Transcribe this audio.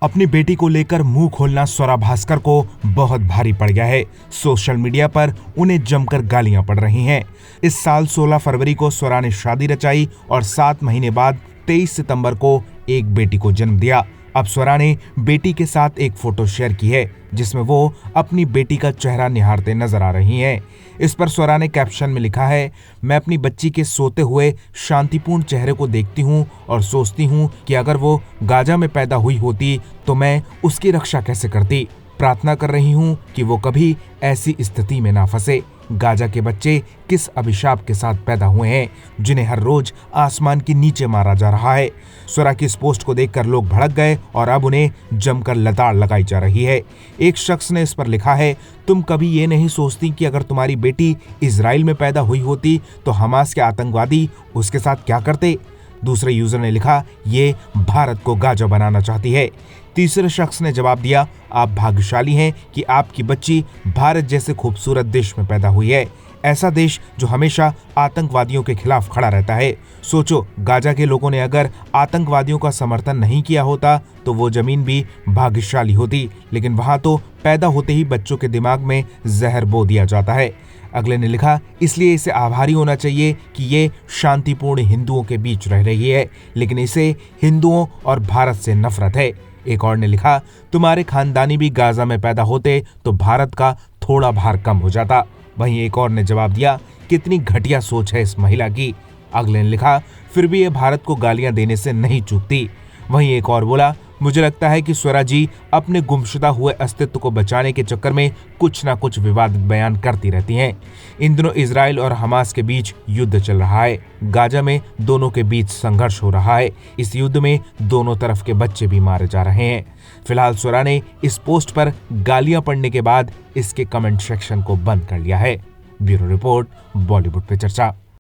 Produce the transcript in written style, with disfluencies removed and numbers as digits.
अपनी बेटी को लेकर मुंह खोलना स्वरा भास्कर को बहुत भारी पड़ गया है। सोशल मीडिया पर उन्हें जमकर गालियां पड़ रही हैं। इस साल 16 फरवरी को स्वरा ने शादी रचाई और 7 महीने बाद 23 सितंबर को एक बेटी को जन्म दिया। अब स्वरा ने बेटी के साथ एक फोटो शेयर की है जिसमें वो अपनी बेटी का चेहरा निहारते नजर आ रही हैं। इस पर स्वरा ने कैप्शन में लिखा है, मैं अपनी बच्ची के सोते हुए शांतिपूर्ण चेहरे को देखती हूँ और सोचती हूँ कि अगर वो गाजा में पैदा हुई होती तो मैं उसकी रक्षा कैसे करती। प्रार्थना कर रही हूँ कि वो कभी ऐसी स्थिति में ना फंसे। गाजा के बच्चे किस अभिशाप के साथ पैदा हुए हैं जिन्हें हर रोज आसमान के नीचे मारा जा रहा है। स्वरा की इस पोस्ट को देखकर लोग भड़क गए और अब उन्हें जमकर लताड़ लगाई जा रही है। एक शख्स ने इस पर लिखा है, तुम कभी ये नहीं सोचती कि अगर तुम्हारी बेटी इजराइल में पैदा हुई होती तो हमास के आतंकवादी उसके साथ क्या करते। दूसरे यूजर ने लिखा, ये भारत को गाजा बनाना चाहती है। तीसरे शख्स ने जवाब दिया, आप भाग्यशाली हैं कि आपकी बच्ची भारत जैसे खूबसूरत देश में पैदा हुई है, ऐसा देश जो हमेशा आतंकवादियों के खिलाफ खड़ा रहता है। सोचो, गाजा के लोगों ने अगर आतंकवादियों का समर्थन नहीं किया होता तो वो जमीन भी भाग्यशाली होती, लेकिन वहां तो पैदा होते ही बच्चों के दिमाग में जहर बो दिया जाता है। अगले ने लिखा, इसलिए इसे आभारी होना चाहिए कि ये शांतिपूर्ण हिंदुओं के बीच रह रही है, लेकिन इसे हिंदुओं और भारत से नफरत है। एक और ने लिखा, तुम्हारे खानदानी भी गाजा में पैदा होते तो भारत का थोड़ा भार कम हो जाता। वहीं एक और ने जवाब दिया, कितनी घटिया सोच है इस महिला की। अगले ने लिखा, फिर भी ये भारत को गालियां देने से नहीं चूकती। वहीं एक और बोला, मुझे लगता है कि स्वरा जी अपने गुमशुदा हुए अस्तित्व को बचाने के चक्कर में कुछ ना कुछ विवादित बयान करती रहती हैं। इन दिनों इजराइल और हमास के बीच युद्ध चल रहा है। गाजा में दोनों के बीच संघर्ष हो रहा है। इस युद्ध में दोनों तरफ के बच्चे भी मारे जा रहे हैं। फिलहाल स्वरा ने इस पोस्ट पर गालियां पड़ने के बाद इसके कमेंट सेक्शन को बंद कर लिया है। ब्यूरो रिपोर्ट, बॉलीवुड पे चर्चा।